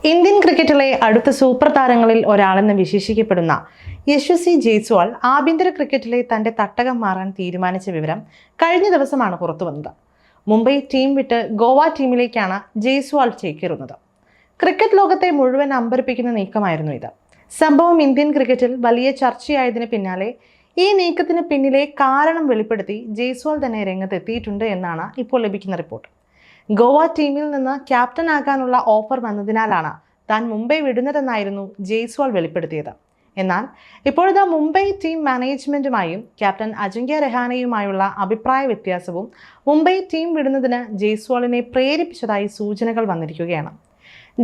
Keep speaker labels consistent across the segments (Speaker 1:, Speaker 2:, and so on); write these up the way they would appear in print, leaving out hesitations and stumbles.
Speaker 1: Indian ക്രിക്കറ്റിലെ അടുത്ത super താരങ്ങളിൽ ഒരാളെന്ന് വിശേഷിക്കപ്പെടുന്ന യശസ്വി ജയ്സ്വാൾ ആഭ്യന്തര ക്രിക്കറ്റിലെ തന്റെ തട്ടകം മാറാൻ തീരുമാനിച്ച വിവരം കഴിഞ്ഞ ദിവസമാണ് പുറത്തുവന്നത്. മുംബൈ ടീം വിട്ട് ഗോവ ടീമിലേക്കാണ് ജയ്സ്വാൾ ചേക്കേറുന്നത്. ക്രിക്കറ്റ് ലോകത്തെ മുഴുവൻ അമ്പരപ്പിക്കുന്ന നീക്കമായിരുന്നു ഇത്. സംഭവം ഇന്ത്യൻ ക്രിക്കറ്റിൽ വലിയ ചർച്ചയായതിന് പിന്നാലെ ഈ നീക്കത്തിന് പിന്നിലെ കാരണം വെളിപ്പെടുത്തി ജയ്സ്വാൾ തന്നെ രംഗത്തെത്തിയിട്ടുണ്ട് എന്നാണ് ഇപ്പോൾ ലഭിക്കുന്ന റിപ്പോർട്ട്. ഗോവ ടീമിൽ നിന്ന് ക്യാപ്റ്റൻ ആകാനുള്ള ഓഫർ വന്നതിനാലാണ് താൻ മുംബൈ വിടുന്നതെന്നായിരുന്നു ജയ്സ്വാൾ വെളിപ്പെടുത്തിയത്. എന്നാൽ ഇപ്പോഴത്തെ മുംബൈ ടീം മാനേജ്മെന്റുമായും ക്യാപ്റ്റൻ അജിങ്ക്യ രഹാനെയുമായുള്ള അഭിപ്രായ വ്യത്യാസവും മുംബൈ ടീം വിടുന്നതിന് ജയ്സ്വാളിനെ പ്രേരിപ്പിച്ചതായി സൂചനകൾ വന്നിരിക്കുകയാണ്.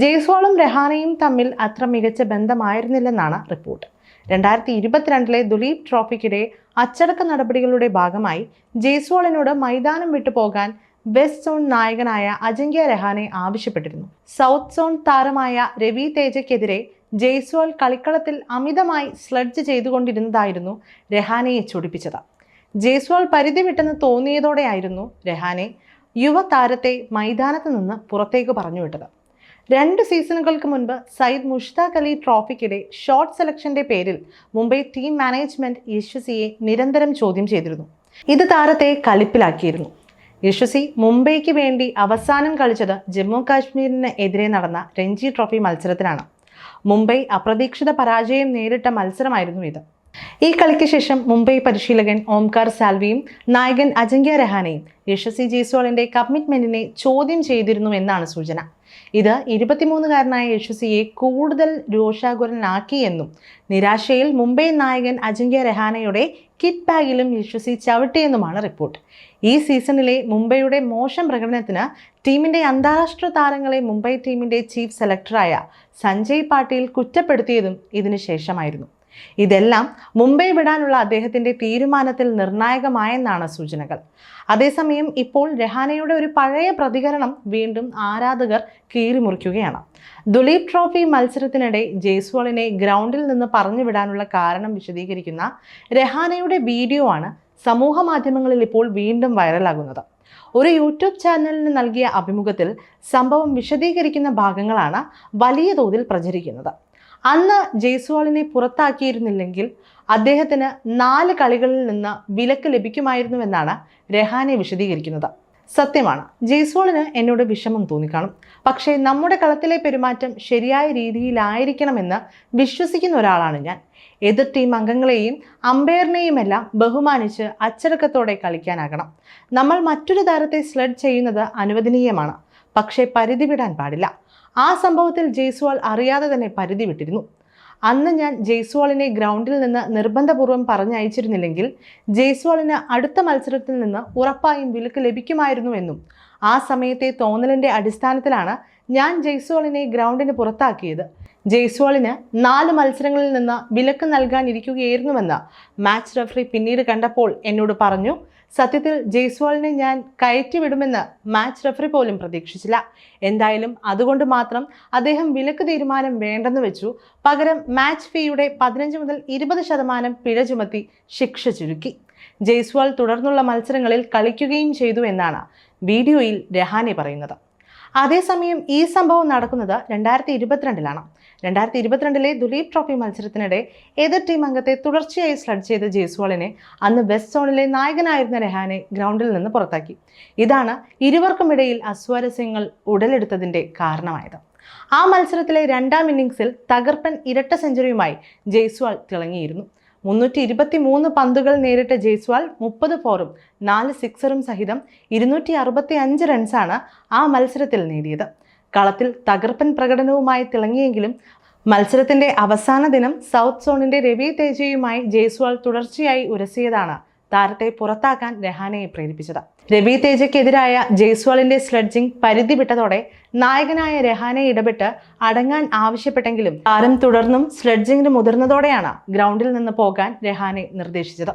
Speaker 1: ജയ്സ്വാളും രഹാനെയും തമ്മിൽ അത്ര മികച്ച ബന്ധമായിരുന്നില്ലെന്നാണ് റിപ്പോർട്ട്. 2022 ദുലീപ് ട്രോഫിക്കിടെ അച്ചടക്ക നടപടികളുടെ ഭാഗമായി ജയ്സ്വാളിനോട് മൈതാനം വിട്ടു പോകാൻ വെസ്റ്റ് സോൺ നായകനായ അജിങ്ക്യ രഹാനെ ആവശ്യപ്പെട്ടിരുന്നു. സൗത്ത് സോൺ താരമായ രവി തേജയ്ക്കെതിരെ ജയ്സ്വാൾ കളിക്കളത്തിൽ അമിതമായി സ്ലഡ്ജ് ചെയ്തുകൊണ്ടിരുന്നതായിരുന്നു രഹാനെയെ ചൊടിപ്പിച്ചത്. ജയ്സ്വാൾ പരിധി വിട്ടെന്ന് തോന്നിയതോടെയായിരുന്നു രഹാനെ യുവ താരത്തെ മൈതാനത്ത് നിന്ന് പുറത്തേക്ക് പറഞ്ഞുവിട്ടത്. 2 സീസണുകൾക്ക് മുൻപ് സയ്യിദ് മുഷ്താഖ് അലി ട്രോഫിക്കിടെ ഷോർട്ട് സെലക്ഷന്റെ പേരിൽ മുംബൈ ടീം മാനേജ്മെന്റ് യശസ്വിയെ നിരന്തരം ചോദ്യം ചെയ്തിരുന്നു. ഇത് താരത്തെ കളിപ്പിലാക്കിയിരുന്നു. യശസ്വി മുംബൈക്ക് വേണ്ടി അവസാനം കളിച്ചത് ജമ്മു കാശ്മീരിന് എതിരെ നടന്ന രഞ്ജി ട്രോഫി മത്സരത്തിലാണ്. മുംബൈ അപ്രതീക്ഷിത പരാജയം നേരിട്ട മത്സരമായിരുന്നു ഇത്. ഈ കളിക്ക് ശേഷം മുംബൈ പരിശീലകൻ ഓംകാർ സാൽവിയും നായകൻ അജിങ്ക്യ രഹാനെയും യശസ്വി ജയ്സ്വാളിന്റെ കമ്മിറ്റ്മെന്റിനെ ചോദ്യം ചെയ്തിരുന്നു എന്നാണ് സൂചന. ഇത് 23-കാരനായ യശസ്വിയെ കൂടുതൽ രോഷാകുലനാക്കിയെന്നും നിരാശയിൽ മുംബൈ നായകൻ അജിങ്ക്യ രഹാനെയുടെ കിറ്റ് ബാഗിലും യശസ്വി ചവിട്ടിയെന്നുമാണ് റിപ്പോർട്ട്. ഈ സീസണിലെ മുംബൈയുടെ മോശം പ്രകടനത്തിന് ടീമിന്റെ അന്താരാഷ്ട്ര താരങ്ങളെ മുംബൈ ടീമിന്റെ ചീഫ് സെലക്ടറായ സഞ്ജയ് പാട്ടീൽ കുറ്റപ്പെടുത്തിയതും ഇതിനു ശേഷമായിരുന്നു. ഇതെല്ലാം മുംബൈ വിടാനുള്ള അദ്ദേഹത്തിന്റെ തീരുമാനത്തിൽ നിർണായകമായെന്നാണ് സൂചനകൾ. അതേസമയം ഇപ്പോൾ രഹാനെയുടെ ഒരു പഴയ പ്രതികരണം വീണ്ടും ആരാധകർ കീറിമുറിക്കുകയാണ്. ദുലീപ് ട്രോഫി മത്സരത്തിനിടെ ജയ്സ്വാളിനെ ഗ്രൗണ്ടിൽ നിന്ന് പറഞ്ഞുവിടാനുള്ള കാരണം വിശദീകരിക്കുന്ന രഹാനെയുടെ വീഡിയോ ആണ് സമൂഹ മാധ്യമങ്ങളിൽ ഇപ്പോൾ വീണ്ടും വൈറലാകുന്നത്. ഒരു യൂട്യൂബ് ചാനലിന് നൽകിയ അഭിമുഖത്തിൽ സംഭവം വിശദീകരിക്കുന്ന ഭാഗങ്ങളാണ് വലിയ തോതിൽ പ്രചരിക്കുന്നത്. അന്ന് ജയ്സ്വാളിനെ പുറത്താക്കിയിരുന്നില്ലെങ്കിൽ അദ്ദേഹത്തിന് 4 കളികളിൽ നിന്ന് വിലക്ക് ലഭിക്കുമായിരുന്നുവെന്നാണ് രഹാനെ വിശദീകരിക്കുന്നത്. സത്യമാണ്, ജയ്സ്വാളിന് എന്നോട് വിഷമം തോന്നിക്കാണും. പക്ഷേ നമ്മുടെ കളത്തിലെ പെരുമാറ്റം ശരിയായ രീതിയിലായിരിക്കണമെന്ന് വിശ്വസിക്കുന്ന ഒരാളാണ് ഞാൻ. എതിർ ടീം അംഗങ്ങളെയും അമ്പയറിനെയുമെല്ലാം ബഹുമാനിച്ച് അച്ചടക്കത്തോടെ കളിക്കാനാകണം. നമ്മൾ മറ്റൊരു താരത്തെ സ്ലഡ് ചെയ്യുന്നത് അനുവദനീയമാണ്, പക്ഷേ പരിധി വിടാൻ പാടില്ല. ആ സംഭവത്തിൽ ജയ്സ്വാൾ അറിയാതെ തന്നെ പരിധി വിട്ടിരുന്നു. അന്ന് ഞാൻ ജയ്സ്വാളിനെ ഗ്രൗണ്ടിൽ നിന്ന് നിർബന്ധപൂർവ്വം പറഞ്ഞയച്ചിരുന്നില്ലെങ്കിൽ ജയ്സ്വാളിന് അടുത്ത മത്സരത്തിൽ നിന്ന് ഉറപ്പായും വിലക്ക് ലഭിക്കുമായിരുന്നുവെന്നും ആ സമയത്തെ തോന്നലിന്റെ അടിസ്ഥാനത്തിലാണ് ഞാൻ ജയ്സ്വാളിനെ ഗ്രൗണ്ടിന് പുറത്താക്കിയത്. ജയ്സ്വാളിന് 4 മത്സരങ്ങളിൽ നിന്ന് വിലക്ക് നൽകാനിരിക്കുകയായിരുന്നുവെന്ന് മാച്ച് റഫറി പിന്നീട് കണ്ടപ്പോൾ എന്നോട് പറഞ്ഞു. സത്യത്തിൽ ജയ്സ്വാളിനെ ഞാൻ കയറ്റിവിടുമെന്ന് മാച്ച് റഫറി പോലും പ്രതീക്ഷിച്ചില്ല. എന്തായാലും അതുകൊണ്ട് മാത്രം അദ്ദേഹം വിലക്ക് തീരുമാനം വേണ്ടെന്ന് വെച്ചു. പകരം മാച്ച് ഫീയുടെ 15 മുതൽ 20% പിഴ ചുമത്തി ശിക്ഷ ചുരുക്കി. ജയ്സ്വാൾ തുടർന്നുള്ള മത്സരങ്ങളിൽ കളിക്കുകയും ചെയ്തു എന്നാണ് വീഡിയോയിൽ രഹാനെ പറയുന്നത്. അതേസമയം ഈ സംഭവം നടക്കുന്നത് 2022-ലാണ്. 2022-ലെ ദുലീപ് ട്രോഫി മത്സരത്തിനിടെ എതിർ ടീം അംഗത്തെ തുടർച്ചയായി സ്ലഡ് ചെയ്ത ജയ്സ്വാളിനെ അന്ന് വെസ്റ്റ് സോണിലെ നായകനായിരുന്ന രഹാനെ ഗ്രൗണ്ടിൽ നിന്ന് പുറത്താക്കി. ഇതാണ് ഇരുവർക്കുമിടയിൽ അസ്വാരസ്യങ്ങൾ ഉടലെടുത്തതിന്റെ കാരണമായത്. ആ മത്സരത്തിലെ 2ാം ഇന്നിംഗ്സിൽ തകർപ്പൻ ഇരട്ട സെഞ്ചുറിയുമായി ജയ്സ്വാൾ തിളങ്ങിയിരുന്നു. 323 പന്തുകൾ നേരിട്ട ജയ്സ്വാൾ 30 ഫോറും 4 സിക്സറും സഹിതം 265 റൺസാണ് ആ മത്സരത്തിൽ നേടിയത്. കളത്തിൽ തകർപ്പൻ പ്രകടനവുമായി തിളങ്ങിയെങ്കിലും മത്സരത്തിന്റെ അവസാന ദിനം സൗത്ത് സോണിന്റെ രവി തേജയുമായി ജയ്സ്വാൾ തുടർച്ചയായി ഉരസിയതാണ് താരത്തെ പുറത്താക്കാൻ രഹാനെയെ പ്രേരിപ്പിച്ചത്. രവി തേജയ്ക്കെതിരായ ജയ്സ്വാളിന്റെ സ്ലഡ്ജിംഗ് പരിധി വിട്ടതോടെ നായകനായ രഹാനെ ഇടപെട്ട് അടങ്ങാൻ ആവശ്യപ്പെട്ടെങ്കിലും താരം തുടർന്നും സ്ലഡ്ജിംഗിന് മുതിർന്നതോടെയാണ് ഗ്രൗണ്ടിൽ നിന്ന് പോകാൻ രഹാനെ നിർദ്ദേശിച്ചത്.